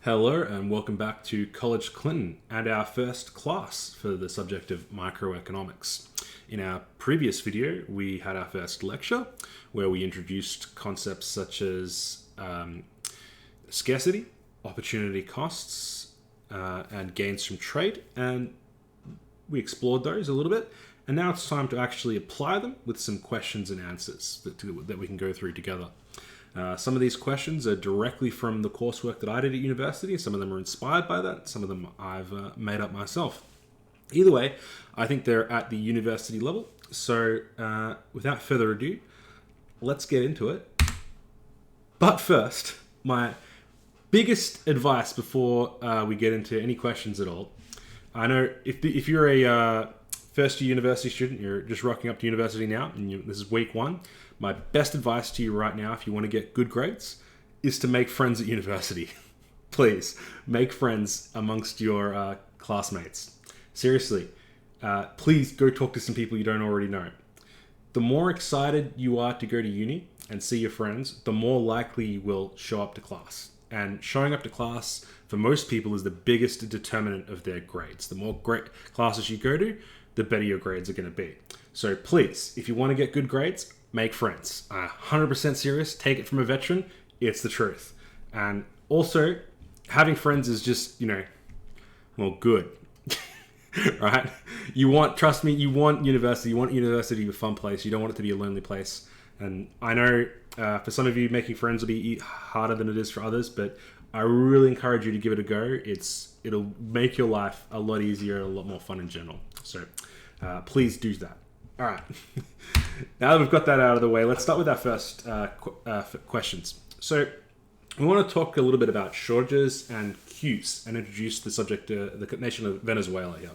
Hello and welcome back to College Clinton and our first class for the subject of microeconomics. In our previous video, we had our first lecture where we introduced concepts such as scarcity, opportunity costs, and gains from trade, and we explored those a little bit. And now it's time to actually apply them with some questions and answers that we can go through together. Some of these questions are directly from the coursework that I did at university. Some of them are inspired by that. Some of them I've made up myself. Either way, I think they're at the university level. So without further ado, let's get into it. But first, my biggest advice before we get into any questions at all. I know if you're a first year university student, you're just rocking up to university now, and this is week one. My best advice to you right now, if you want to get good grades, is to make friends at university. Please, make friends amongst your classmates. Seriously, please go talk to some people you don't already know. The more excited you are to go to uni and see your friends, the more likely you will show up to class. And showing up to class, for most people, is the biggest determinant of their grades. The more great classes you go to, the better your grades are going to be. So please, if you want to get good grades, make friends. 100% serious. Take it from a veteran. It's the truth. And also, having friends is just, good. Right? Trust me, you want university. You want university to be a fun place. You don't want it to be a lonely place. And I know for some of you, making friends will be harder than it is for others, but I really encourage you to give it a go. It'll make your life a lot easier and a lot more fun in general. So please do that. All right. Now that we've got that out of the way, let's start with our first questions. So we want to talk a little bit about shortages and queues and introduce the subject to the nation of Venezuela here.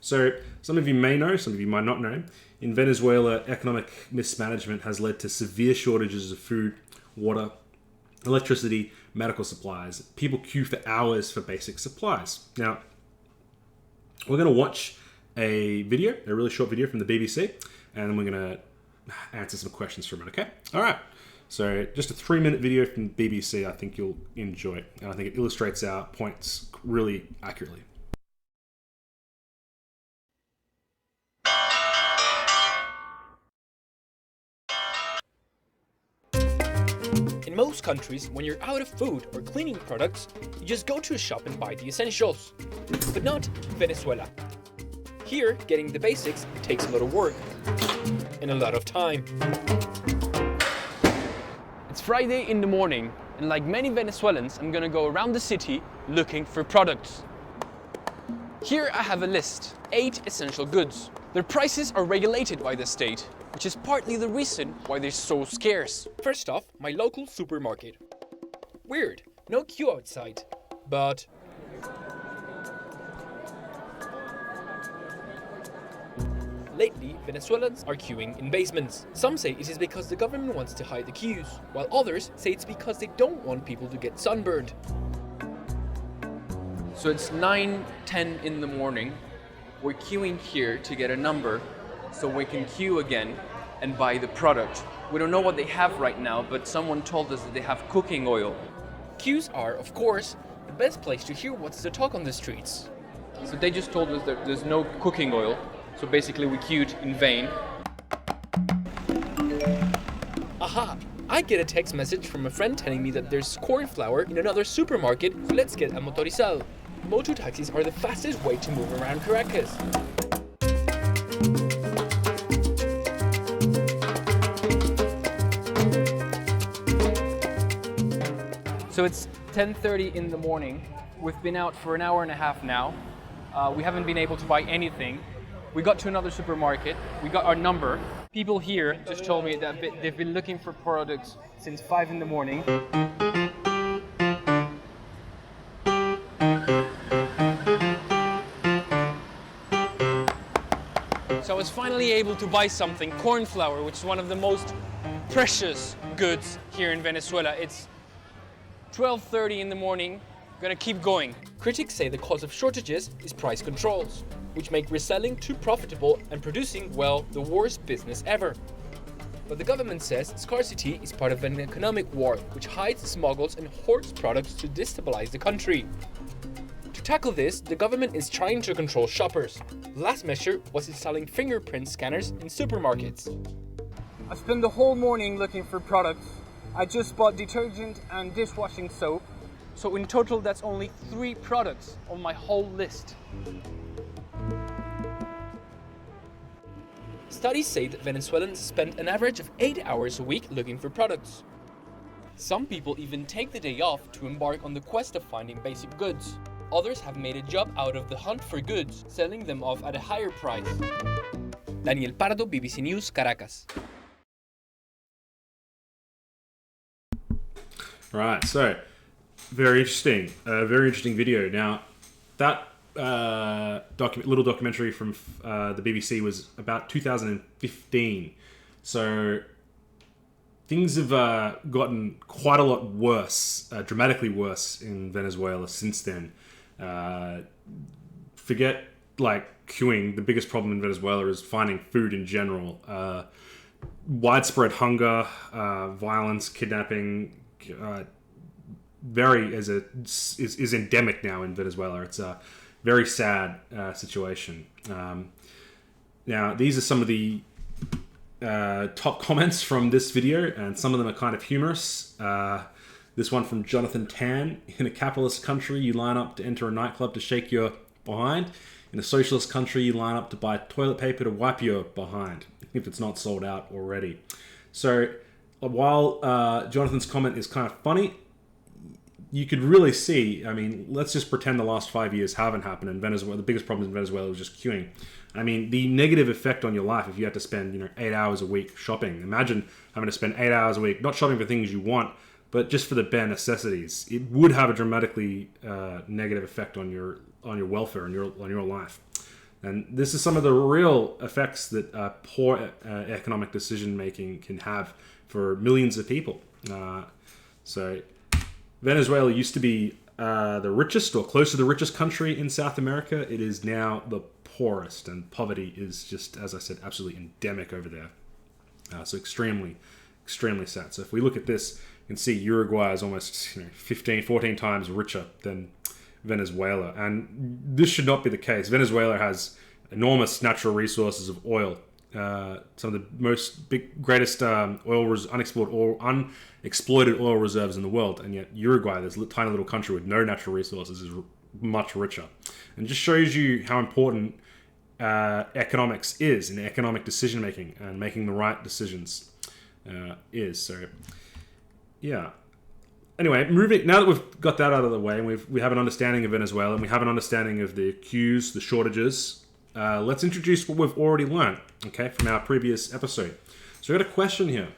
So some of you may know, some of you might not know. In Venezuela, economic mismanagement has led to severe shortages of food, water, electricity, medical supplies. People queue for hours for basic supplies. Now, we're going to watch a really short video from the BBC, and then we're going to answer some questions from it, okay? All right. So just a 3-minute video from the BBC I think you'll enjoy. And I think it illustrates our points really accurately. In most countries, when you're out of food or cleaning products, you just go to a shop and buy the essentials. But not Venezuela. Here, getting the basics takes a lot of work and a lot of time. It's Friday in the morning, and like many Venezuelans, I'm gonna go around the city looking for products. Here I have a list, 8 essential goods. Their prices are regulated by the state, which is partly the reason why they're so scarce. First off, my local supermarket. Weird, no queue outside, but lately, Venezuelans are queuing in basements. Some say it is because the government wants to hide the queues, while others say it's because they don't want people to get sunburned. So it's 9:10 in the morning. We're queuing here to get a number so we can queue again and buy the product. We don't know what they have right now, but someone told us that they have cooking oil. Queues are, of course, the best place to hear what's the talk on the streets. So they just told us that there's no cooking oil. So basically we queued in vain. Aha! I get a text message from a friend telling me that there's corn flour in another supermarket, so let's get a motorizado. Moto taxis are the fastest way to move around Caracas. So it's 10:30 in the morning. We've been out for an hour and a half now. We haven't been able to buy anything. We got to another supermarket, we got our number. People here just told me that they've been looking for products since 5 in the morning. So I was finally able to buy something, corn flour, which is one of the most precious goods here in Venezuela. It's 12:30 in the morning, gonna keep going. Critics say the cause of shortages is price controls, which make reselling too profitable and producing, well, the worst business ever. But the government says scarcity is part of an economic war, which hides, smuggles, and hoards products to destabilize the country. To tackle this, the government is trying to control shoppers. The last measure was installing fingerprint scanners in supermarkets. I spent the whole morning looking for products. I just bought detergent and dishwashing soap. So in total, that's only 3 products on my whole list. Studies say that Venezuelans spend an average of 8 hours a week looking for products. Some people even take the day off to embark on the quest of finding basic goods. Others have made a job out of the hunt for goods, selling them off at a higher price. Daniel Pardo, BBC News, Caracas. Right, so very interesting video. Now, that little documentary from the BBC was about 2015. So things have gotten quite a lot worse, dramatically worse in Venezuela since then. Forget like queuing. The biggest problem in Venezuela is finding food in general. Widespread hunger, violence, kidnapping. Is endemic now in Venezuela. It's a very sad situation. Now, these are some of the top comments from this video, and some of them are kind of humorous. This one from Jonathan Tan: in a capitalist country, you line up to enter a nightclub to shake your behind. In a socialist country, you line up to buy toilet paper to wipe your behind, if it's not sold out already. So while Jonathan's comment is kind of funny, you could really see, I mean, let's just pretend the last 5 years haven't happened in Venezuela. The biggest problem in Venezuela was just queuing. I mean, the negative effect on your life if you had to spend, 8 hours a week shopping. Imagine having to spend 8 hours a week, not shopping for things you want, but just for the bare necessities. It would have a dramatically negative effect on your welfare and on your life. And this is some of the real effects that poor economic decision making can have for millions of people. So Venezuela used to be the richest, or close to the richest country in South America. It is now the poorest, and poverty is just, as I said, absolutely endemic over there. So extremely, extremely sad. So if we look at this, you can see Uruguay is almost 14 times richer than Venezuela. And this should not be the case. Venezuela has enormous natural resources of oil. Some of the greatest unexploited oil reserves in the world, and yet Uruguay, this tiny little country with no natural resources, is much richer, and just shows you how important economics is in economic decision making and making the right decisions is. So, yeah. Anyway, now that we've got that out of the way, and we have an understanding of Venezuela, and we have an understanding of the queues, the shortages. Let's introduce what we've already learned, okay, from our previous episode. So I got a question here.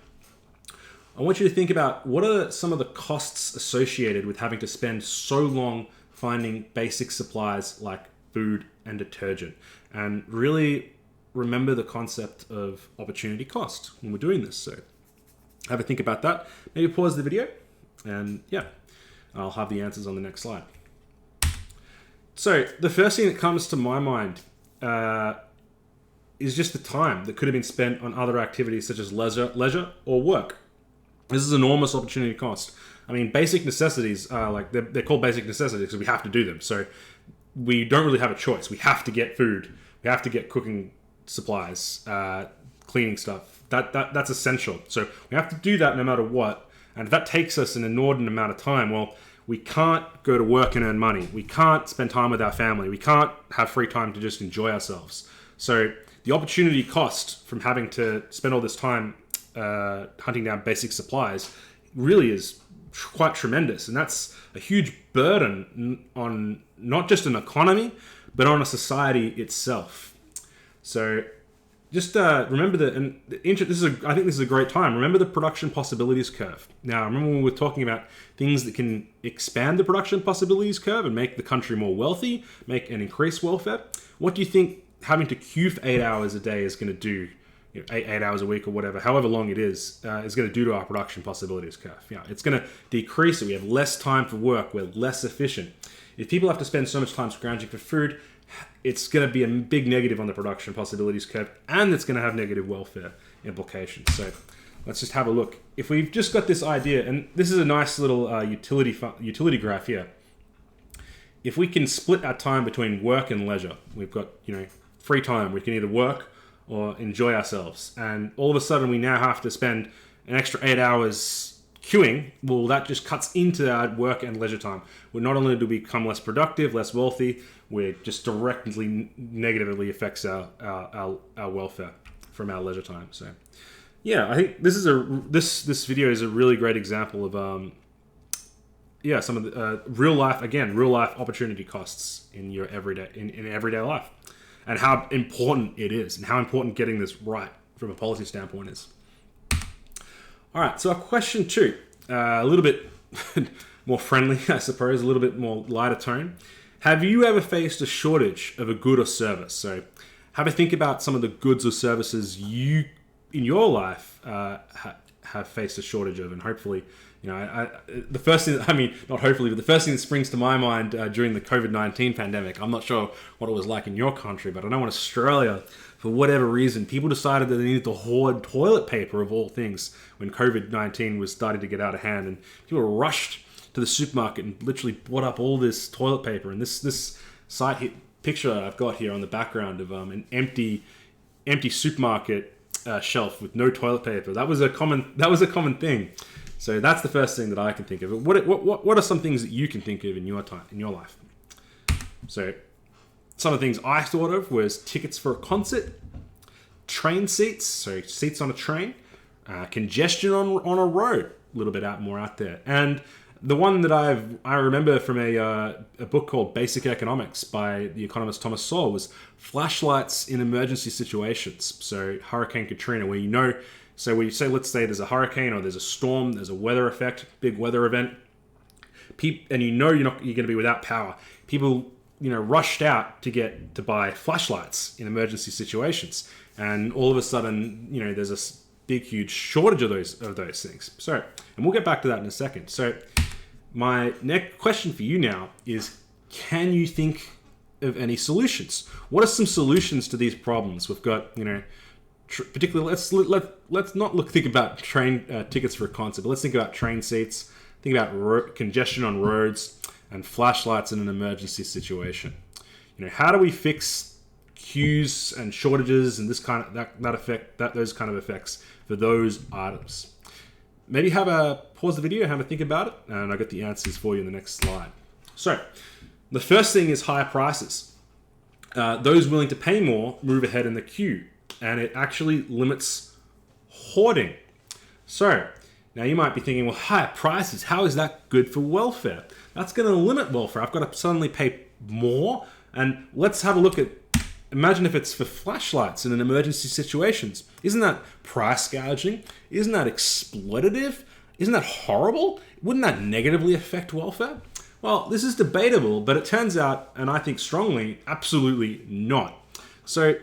I want you to think about what are some of the costs associated with having to spend so long finding basic supplies like food and detergent. And really remember the concept of opportunity cost when we're doing this. So have a think about that. Maybe pause the video, and yeah, I'll have the answers on the next slide. So the first thing that comes to my mind is just the time that could have been spent on other activities such as leisure or work. This is enormous opportunity cost. I mean, basic necessities are like, they're called basic necessities because we have to do them. So we don't really have a choice. We have to get food. We have to get cooking supplies, cleaning stuff. That's essential. So we have to do that no matter what. And if that takes us an inordinate amount of time, well, we can't go to work and earn money. We can't spend time with our family. We can't have free time to just enjoy ourselves. So the opportunity cost from having to spend all this time hunting down basic supplies really is quite tremendous. And that's a huge burden on not just an economy, but on a society itself. So just remember I think this is a great time. Remember the production possibilities curve. Now, remember when we were talking about things that can expand the production possibilities curve and make the country more wealthy, make and increase welfare? What do you think having to queue for 8 hours a day is going to do? 8 hours a week or whatever, however long it is going to do to our production possibilities curve. Yeah, it's going to decrease it. We have less time for work. We're less efficient. If people have to spend so much time scrounging for food, it's going to be a big negative on the production possibilities curve, and it's going to have negative welfare implications. So let's just have a look. If we've just got this idea, and this is a nice little utility graph here. If we can split our time between work and leisure, we've got, free time. We can either work or enjoy ourselves. And all of a sudden we now have to spend an extra 8 hours queuing. Well, that just cuts into our work and leisure time. Well, not only do we become less productive, less wealthy, we're just directly negatively affects our welfare from our leisure time. So yeah, I think this is this video is a really great example of some of the real life opportunity costs in your everyday life, and how important it is, and how important getting this right from a policy standpoint is. All right, so our question 2, a little bit more friendly, I suppose, a little bit more lighter tone. Have you ever faced a shortage of a good or service? So have a think about some of the goods or services you, in your life, have faced a shortage of, and hopefully, the first thing, not hopefully, but the first thing that springs to my mind during the COVID-19 pandemic, I'm not sure what it was like in your country, but I know in Australia, for whatever reason, people decided that they needed to hoard toilet paper of all things when COVID-19 was starting to get out of hand, and people rushed to the supermarket and literally bought up all this toilet paper. And this picture I've got here on the background of an empty supermarket shelf with no toilet paper. That was a common thing. So that's the first thing that I can think of. What are some things that you can think of in your life? So some of the things I thought of was tickets for a concert, train seats, so seats on a train, congestion on a road, a little bit more out there, and the one that I remember from a book called Basic Economics by the economist Thomas Sowell was flashlights in emergency situations. So Hurricane Katrina, where let's say there's a hurricane or there's a storm, there's a weather effect, big weather event, and you're going to be without power. People rushed out to buy flashlights in emergency situations, and all of a sudden there's a big huge shortage of those things. So, and we'll get back to that in a second. So my next question for you now is, can you think of any solutions? What are some solutions to these problems? We've got, particularly, let's not think about train tickets for a concert, but let's think about train seats, think about congestion on roads, and flashlights in an emergency situation. How do we fix queues and shortages and those kind of effects for those items? Maybe pause the video, have a think about it, and I'll get the answers for you in the next slide. So, the first thing is higher prices. Those willing to pay more move ahead in the queue, and it actually limits hoarding. So, now you might be thinking, well, higher prices, how is that good for welfare? That's going to limit welfare. I've got to suddenly pay more, and let's have a look at, imagine if it's for flashlights in an emergency situations. Isn't that price gouging? Isn't that exploitative? Isn't that horrible? Wouldn't that negatively affect welfare? Well, this is debatable, but it turns out, and I think strongly, absolutely not. So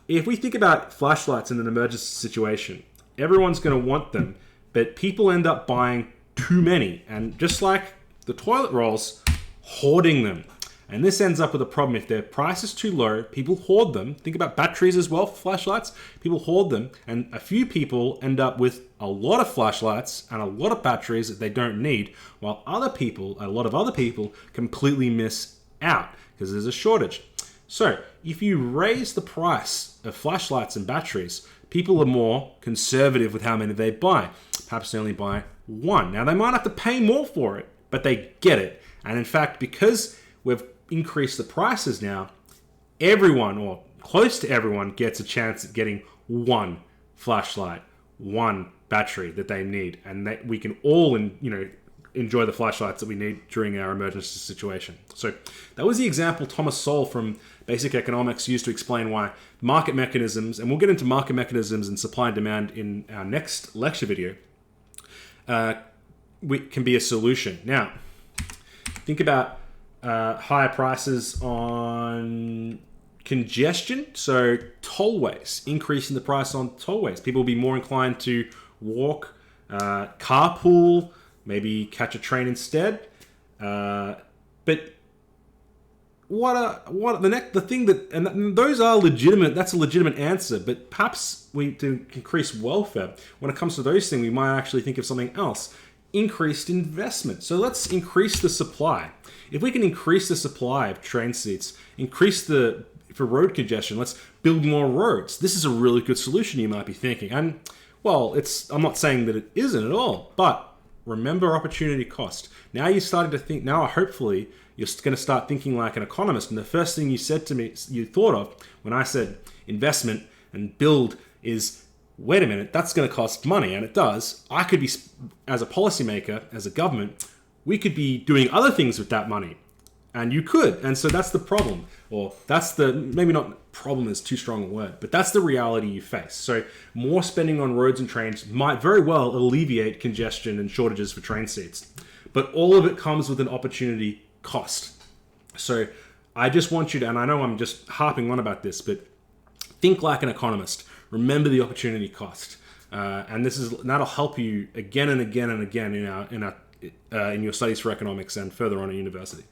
if we think about flashlights in an emergency situation, everyone's going to want them, but people end up buying too many, and just like the toilet rolls, hoarding them. And this ends up with a problem. If their price is too low, people hoard them. Think about batteries as well for flashlights. People hoard them, and a few people end up with a lot of flashlights and a lot of batteries that they don't need, while a lot of other people completely miss out because there's a shortage. So if you raise the price of flashlights and batteries, people are more conservative with how many they buy. Perhaps they only buy one. Now, they might have to pay more for it, but they get it. And in fact, because we've increased the prices now, everyone, or close to everyone, gets a chance at getting one flashlight, one battery that they need, and that we can all enjoy the flashlights that we need during our emergency situation. So that was the example Thomas Sowell from Basic Economics used to explain why market mechanisms, and we'll get into market mechanisms and supply and demand in our next lecture video, can be a solution. Now, think about higher prices on congestion, so tollways, increasing the price on tollways. People will be more inclined to walk, carpool, maybe catch a train instead. But the thing that, and those are legitimate, that's a legitimate answer, but perhaps to increase welfare, when it comes to those things, we might actually think of something else. Increased investment. So let's increase the supply. If we can increase the supply of train seats, for road congestion, let's build more roads. This is a really good solution, you might be thinking. And, well, I'm not saying that it isn't at all, but remember opportunity cost. Now you're starting to think, now hopefully you're going to start thinking like an economist. And the first thing you said to me, you thought of when I said investment and build is, wait a minute, that's going to cost money. And it does. I could be, as a policymaker, as a government, we could be doing other things with that money. And you could. And so that's the problem. Or maybe not problem is too strong a word, but that's the reality you face. So more spending on roads and trains might very well alleviate congestion and shortages for train seats. But all of it comes with an opportunity cost. So I just want you to, and I know I'm just harping on about this, but think like an economist. Remember the opportunity cost. And that'll help you again and again and again in your studies for economics and further on at university.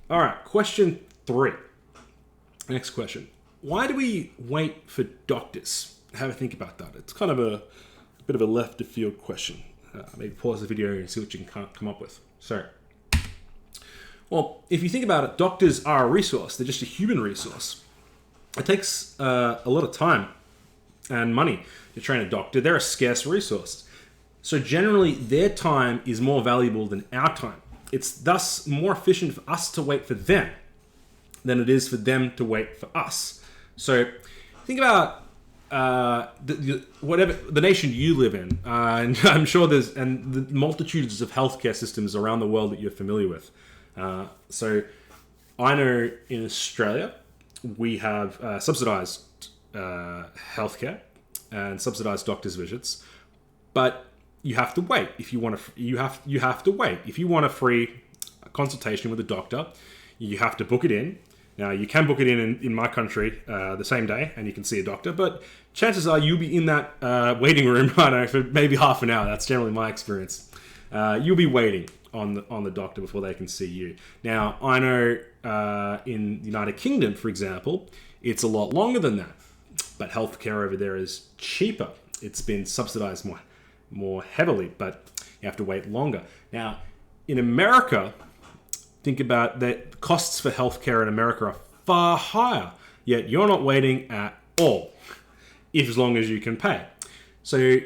All right, question 3. Next question. Why do we wait for doctors? Have a think about that. It's kind of a bit of a left of field question. Maybe pause the video and see what you can come up with. So, well, if you think about it, doctors are a resource. They're just a human resource. It takes a lot of time and money to train a doctor. They're a scarce resource. So generally, their time is more valuable than our time. It's thus more efficient for us to wait for them than it is for them to wait for us. So think about the nation you live in, and I'm sure there's the multitudes of healthcare systems around the world that you're familiar with. So I know in Australia we have subsidized healthcare and subsidized doctor's visits, but you have to wait if you want to. You have to wait if you want a free consultation with a doctor. You have to book it in. Now you can book it in my country the same day, and you can see a doctor. But chances are you'll be in that waiting room, I don't know, for maybe half an hour. That's generally my experience. You'll be waiting on the doctor before they can see you. Now I know in the United Kingdom, for example, it's a lot longer than that. But healthcare over there is cheaper. It's been subsidized more heavily, but you have to wait longer. Now, in America, think about that costs for healthcare in America are far higher, yet you're not waiting at all, as long as you can pay. So,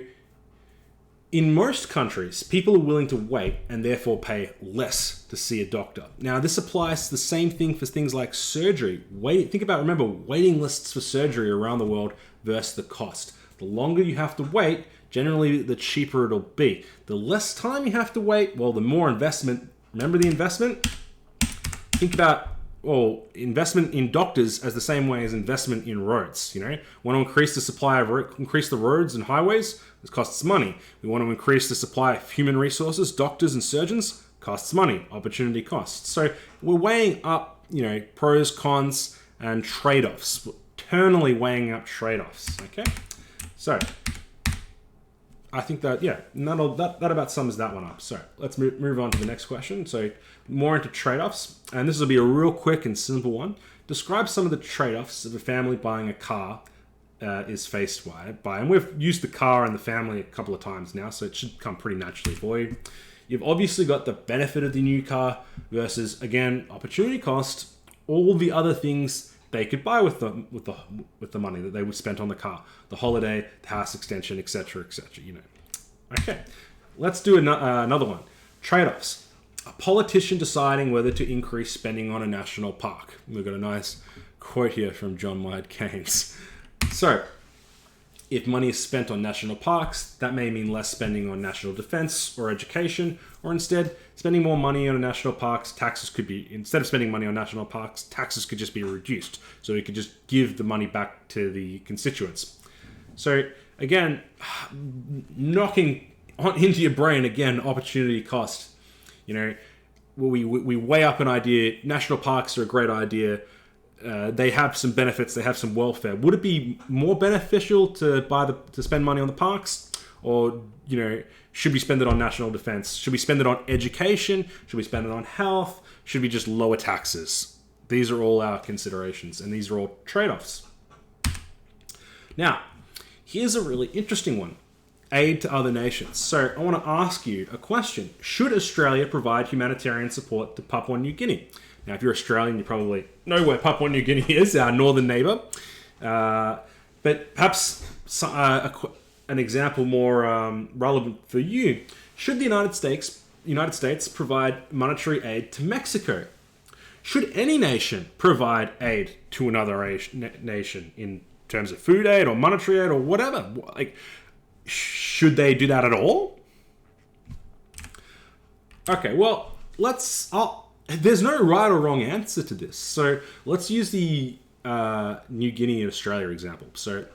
in most countries, people are willing to wait and therefore pay less to see a doctor. Now, this applies to the same thing for things like surgery. Remember, waiting lists for surgery around the world versus the cost. The longer you have to wait, generally the cheaper it'll be. The less time you have to wait, well, the more investment. Remember the investment? Think about investment in doctors as the same way as investment in roads. Want to increase the supply increase the roads and highways? This costs money. We want to increase the supply of human resources, doctors and surgeons, costs money, opportunity costs. So we're weighing up, pros, cons, and trade-offs. We're eternally weighing up trade-offs. Okay, so I think that about sums that one up. So let's move on to the next question. So more into trade-offs, and this will be a real quick and simple one. Describe some of the trade-offs of a family buying a car is faced by, and we've used the car and the family a couple of times now, so it should come pretty naturally for you. You've obviously got the benefit of the new car versus, again, opportunity cost, all the other things they could buy with the money that they would spend on the car, the holiday, the house extension, etc., etc. Okay, let's do another one. Trade-offs. A politician deciding whether to increase spending on a national park. We've got a nice quote here from John Maynard Keynes. So, if money is spent on national parks, that may mean less spending on national defense or education, or instead, spending more money on national parks, instead of spending money on national parks, taxes could just be reduced. So we could just give the money back to the constituents. So again, knocking into your brain, again, opportunity cost. We weigh up an idea. National parks are a great idea. They have some benefits. They have some welfare. Would it be more beneficial to spend money on the parks, Or, should we spend it on national defense? Should we spend it on education? Should we spend it on health? Should we just lower taxes? These are all our considerations, and these are all trade-offs. Now, here's a really interesting one. Aid to other nations. So I want to ask you a question. Should Australia provide humanitarian support to Papua New Guinea? Now, if you're Australian, you probably know where Papua New Guinea is, our northern neighbour. But perhaps an example more relevant for you. Should the United States provide monetary aid to Mexico? Should any nation provide aid to another nation in terms of food aid or monetary aid or whatever? Should they do that at all? Okay, well, there's no right or wrong answer to this. So let's use the New Guinea and Australia example. So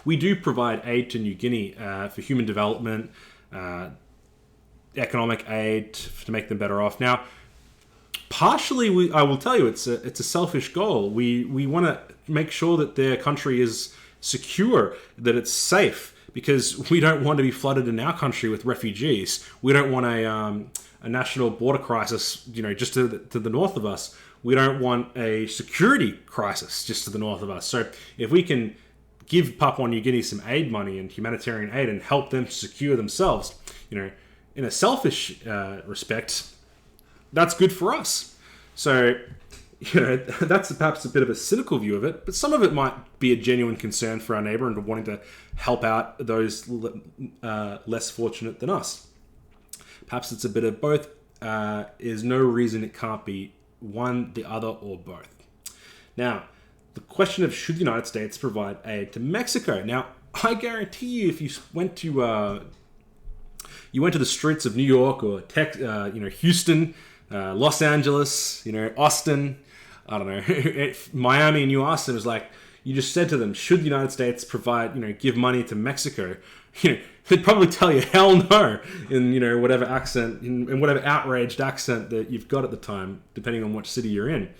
we do provide aid to New Guinea for human development, economic aid to make them better off. Now, partially, I will tell you, it's a selfish goal. We want to make sure that their country is secure, that it's safe, because we don't want to be flooded in our country with refugees. We don't want a national border crisis, just to the north of us. We don't want a security crisis just to the north of us. So if we can give Papua New Guinea some aid money and humanitarian aid and help them secure themselves, in a selfish respect, that's good for us. So, that's perhaps a bit of a cynical view of it, but some of it might be a genuine concern for our neighbour and wanting to help out those less fortunate than us. Perhaps it's a bit of both. There's no reason it can't be one, the other, or both. Now, the question of should the United States provide aid to Mexico? Now, I guarantee you, if you went to the streets of New York or Houston, Los Angeles, Austin, I don't know, Miami, and you asked them, you just said to them, should the United States provide, give money to Mexico? They'd probably tell you hell no in, whatever accent, in whatever outraged accent that you've got at the time, depending on which city you're in.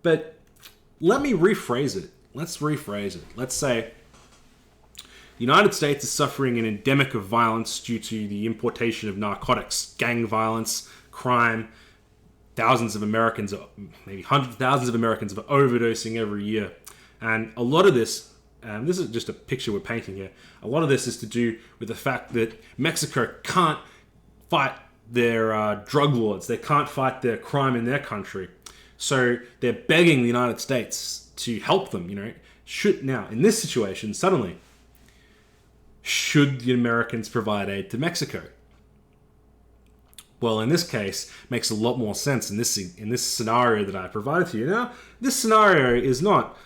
But let me rephrase it. Let's rephrase it. Let's say the United States is suffering an endemic of violence due to the importation of narcotics, gang violence, crime. Thousands of Americans, maybe hundreds of thousands of Americans are overdosing every year. And a lot of this, this is just a picture we're painting here, a lot of this is to do with the fact that Mexico can't fight their drug lords. They can't fight their crime in their country. So they're begging the United States to help them, Now, in this situation, suddenly, should the Americans provide aid to Mexico? Well, in this case, makes a lot more sense in this scenario that I provided to you. Now, this scenario is not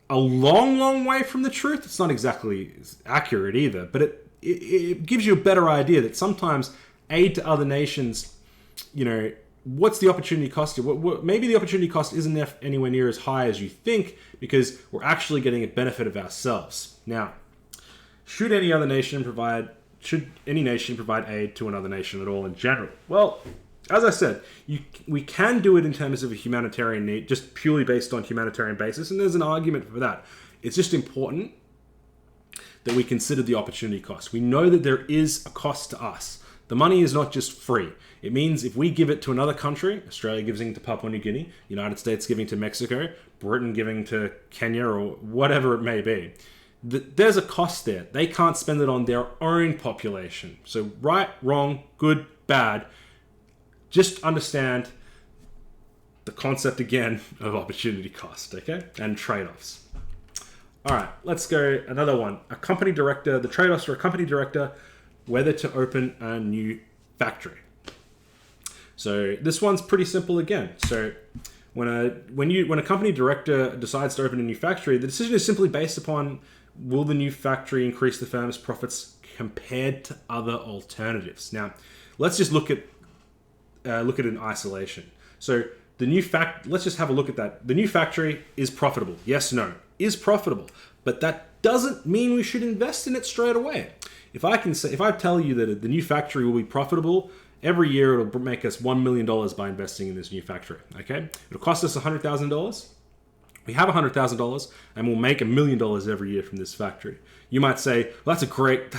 a long, long way from the truth. It's not exactly accurate either, but it gives you a better idea that sometimes aid to other nations, what's the opportunity cost? Maybe the opportunity cost isn't anywhere near as high as you think because we're actually getting a benefit of ourselves. Now, should any nation provide aid to another nation at all in general? Well, as I said, we can do it in terms of a humanitarian need, just purely based on humanitarian basis, and there's an argument for that. It's just important that we consider the opportunity cost. We know that there is a cost to us. The money is not just free. It means if we give it to another country, Australia giving to Papua New Guinea, United States giving to Mexico, Britain giving to Kenya, or whatever it may be, there's a cost there. They can't spend it on their own population. So right, wrong, good, bad, just understand the concept again of opportunity cost, okay? And trade-offs. All right, let's go another one. A company director, the trade-offs for a company director, whether to open a new factory. So this one's pretty simple again. So when a company director decides to open a new factory, the decision is simply based upon will the new factory increase the firm's profits compared to other alternatives. Now, let's just look at it in isolation. So let's just have a look at that. The new factory is profitable. Yes, no, is profitable, but that doesn't mean we should invest in it straight away. If I tell you that the new factory will be profitable, every year it'll make us $1 million by investing in this new factory, okay? It'll cost us $100,000. We have $100,000 and we'll make $1 million every year from this factory. You might say, well, that's a great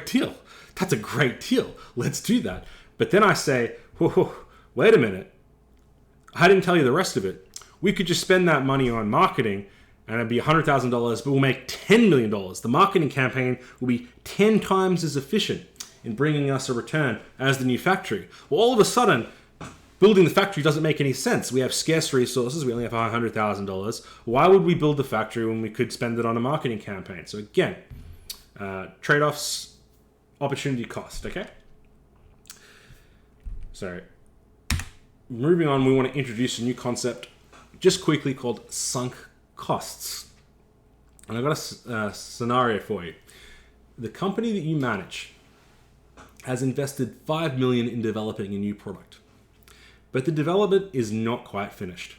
deal. That's a great deal. Let's do that. But then I say, whoa, wait a minute. I didn't tell you the rest of it. We could just spend that money on marketing and it'd be $100,000, but we'll make $10 million. The marketing campaign will be 10 times as efficient in bringing us a return as the new factory. Well, all of a sudden, building the factory doesn't make any sense. We have scarce resources. We only have $100,000. Why would we build the factory when we could spend it on a marketing campaign? So again, trade-offs, opportunity cost, okay? So moving on, we want to introduce a new concept just quickly called sunk costs. And I've got a scenario for you. The company that you manage has invested $5 million in developing a new product, but the development is not quite finished.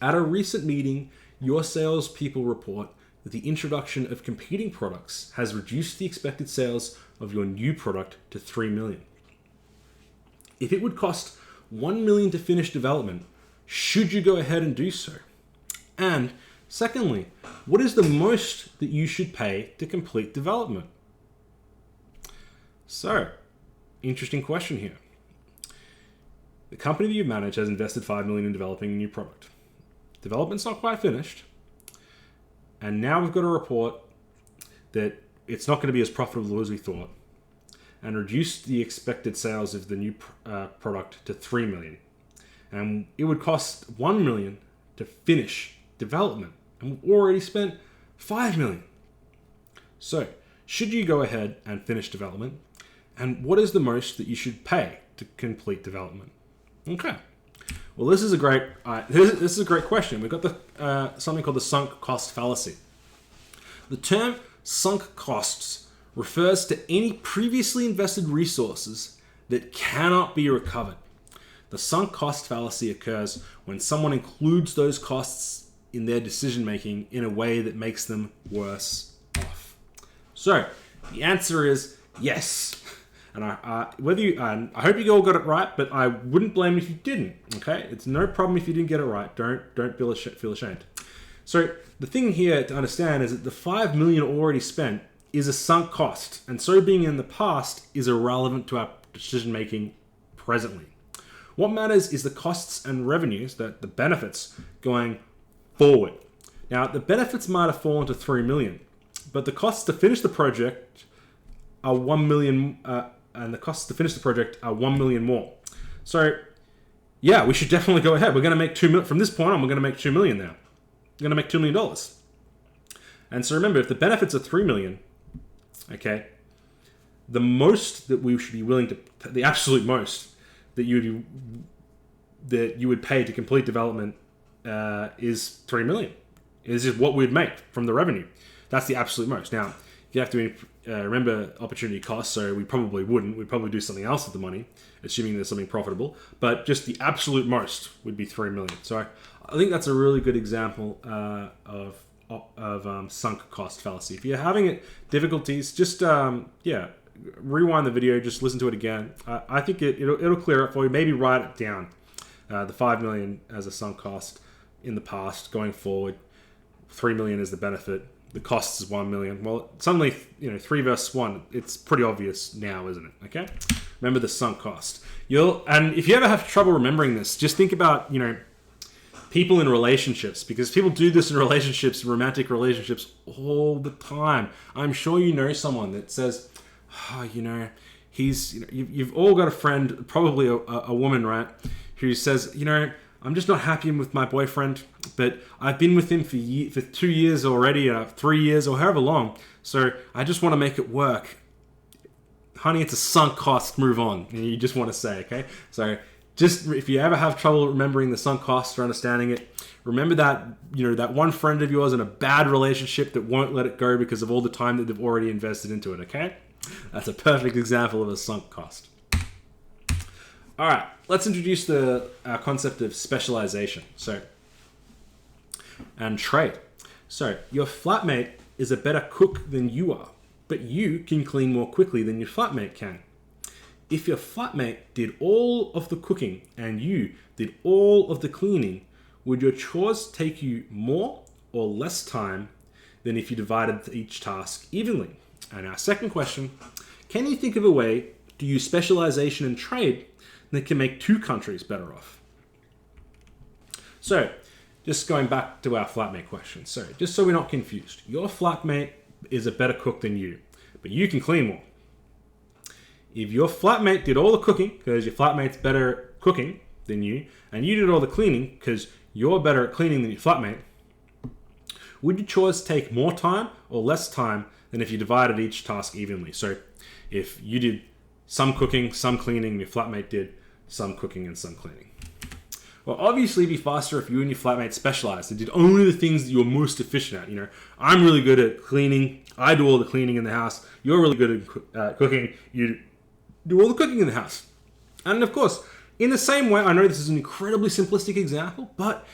At a recent meeting, your salespeople report that the introduction of competing products has reduced the expected sales of your new product to $3 million. If it would cost $1 million to finish development, should you go ahead and do so? And secondly, what is the most that you should pay to complete development? So, interesting question here. The company that you manage has invested $5 million in developing a new product. Development's not quite finished, and now we've got a report that it's not going to be as profitable as we thought, and reduced the expected sales of the new product to $3 million. And it would cost $1 million to finish development, and we've already spent $5 million. So, should you go ahead and finish development? And what is the most that you should pay to complete development? Okay. Well, this is a great question. We've got something called the sunk cost fallacy. The term sunk costs refers to any previously invested resources that cannot be recovered. The sunk cost fallacy occurs when someone includes those costs in their decision making in a way that makes them worse off. So the answer is yes. And I hope you all got it right, but I wouldn't blame if you didn't. Okay, it's no problem if you didn't get it right. Don't feel ashamed. So the thing here to understand is that the $5 million already spent is a sunk cost, and so being in the past is irrelevant to our decision making presently. What matters is the costs and revenues, the benefits going forward. Now the benefits might have fallen to $3 million, but the costs to finish the project are $1 million. And the costs to finish the project are $1 million more. So, yeah, we should definitely go ahead. We're going to make $2 million from this point on. We're going to make $2 million now. We're going to make $2 million. And so remember, if the benefits are $3 million, okay, the most that we should be willing to, the absolute most that you would pay to complete development is $3 million. Is just what we'd make from the revenue. That's the absolute most. Now, you have to remember opportunity costs, so we probably wouldn't. We'd probably do something else with the money, assuming there's something profitable. But just the absolute most would be $3 million. So I think that's a really good example of sunk cost fallacy. If you're having difficulties, just rewind the video, just listen to it again. I think it'll clear up for you. Maybe write it down. The $5 million as a sunk cost in the past, going forward, $3 million is the benefit. The cost is $1 million. Well, suddenly, 3 versus 1, it's pretty obvious now, isn't it? Okay? Remember the sunk cost. And if you ever have trouble remembering this, just think about, people in relationships, because people do this in relationships, romantic relationships, all the time. I'm sure you know someone that says, you've all got a friend, probably a woman, right, who says, I'm just not happy with my boyfriend, but I've been with him for 2 years already, 3 years, or however long, so I just want to make it work. Honey, it's a sunk cost, move on. You just want to say, okay? So just if you ever have trouble remembering the sunk costs or understanding it, remember that, that one friend of yours in a bad relationship that won't let it go because of all the time that they've already invested into it, okay? That's a perfect example of a sunk cost. All right, let's introduce the concept of specialization. And trade. So your flatmate is a better cook than you are, but you can clean more quickly than your flatmate can. If your flatmate did all of the cooking and you did all of the cleaning, would your chores take you more or less time than if you divided each task evenly? And our second question, can you think of a way to use specialization in trade that can make two countries better off? So, just going back to our flatmate question. So, just so we're not confused, your flatmate is a better cook than you, but you can clean more. If your flatmate did all the cooking because your flatmate's better at cooking than you, and you did all the cleaning because you're better at cleaning than your flatmate, would your chores take more time or less time than if you divided each task evenly? So if you did some cooking, some cleaning, and your flatmate did some cooking and some cleaning. Well, obviously it'd be faster if you and your flatmate specialized and did only the things that you're most efficient at. You know, I'm really good at cleaning. I do all the cleaning in the house. You're really good at cooking. You do all the cooking in the house. And of course, in the same way, I know this is an incredibly simplistic example, but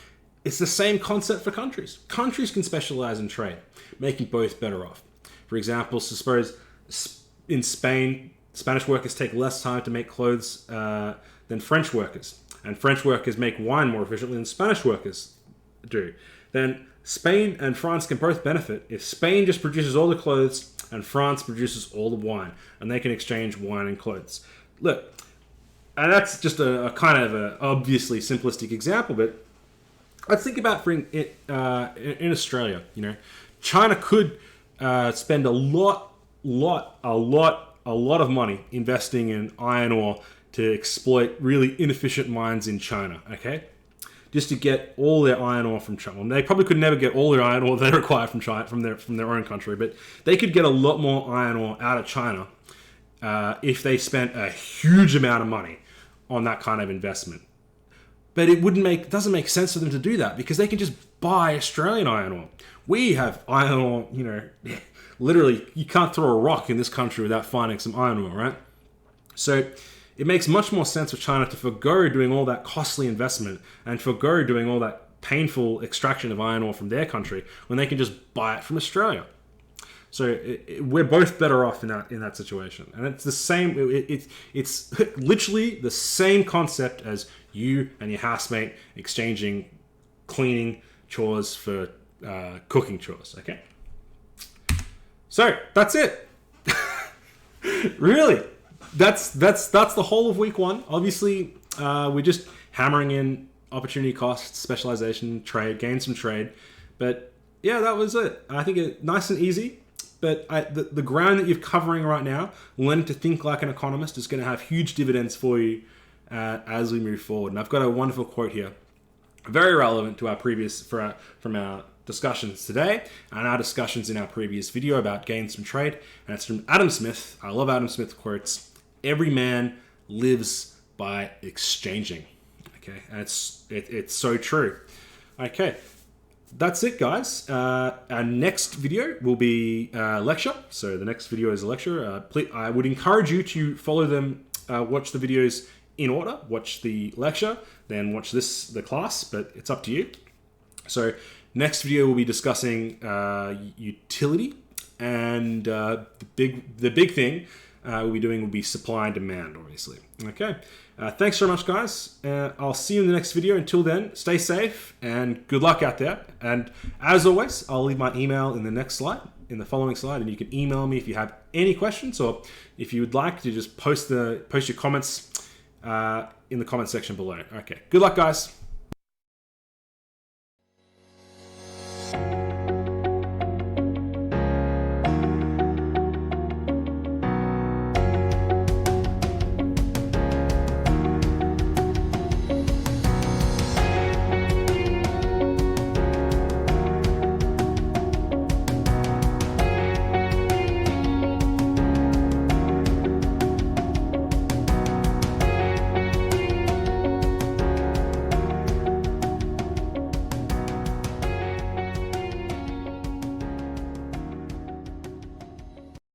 it's the same concept for countries. Countries can specialize in trade, making both better off. For example, suppose in Spain, Spanish workers take less time to make clothes than French workers. And French workers make wine more efficiently than Spanish workers do. Then Spain and France can both benefit if Spain just produces all the clothes and France produces all the wine, and they can exchange wine and clothes. Look, and that's just a kind of a obviously simplistic example, but let's think about in Australia. You know, China could spend a lot of money investing in iron ore to exploit really inefficient mines in China. Okay, just to get all their iron ore from China. Well, they probably could never get all their iron ore they require from China, from their own country, but they could get a lot more iron ore out of China if they spent a huge amount of money on that kind of investment. But it doesn't make sense for them to do that because they can just buy Australian iron ore. We have iron ore, you know, literally you can't throw a rock in this country without finding some iron ore, right? So it makes much more sense for China to forgo doing all that costly investment and forgo doing all that painful extraction of iron ore from their country when they can just buy it from Australia. So we're both better off in that situation, and it's the same. It's literally the same concept as you and your housemate exchanging cleaning chores for cooking chores. Okay, so that's it. Really. That's the whole of week one. Obviously, we're just hammering in opportunity costs, specialization, trade, gains from trade. But yeah, that was it. I think it's nice and easy. But the ground that you're covering right now, learning to think like an economist, is going to have huge dividends for you as we move forward. And I've got a wonderful quote here, very relevant to from our discussions today and our discussions in our previous video about gains from trade. And it's from Adam Smith. I love Adam Smith quotes. Every man lives by exchanging. Okay, and it's so true. Okay, that's it, guys. Our next video will be a lecture. So the next video is a lecture. I would encourage you to follow them, watch the videos in order. Watch the lecture, then watch the class, but it's up to you. So next video we'll be discussing utility, and the big thing we'll be doing will be supply and demand, obviously. Okay, thanks so much, guys. I'll see you in the next video. Until then, stay safe and good luck out there. And as always, I'll leave my email in the following slide, and you can email me if you have any questions, or if you would like to just post your comments in the comment section below. Okay, good luck, guys.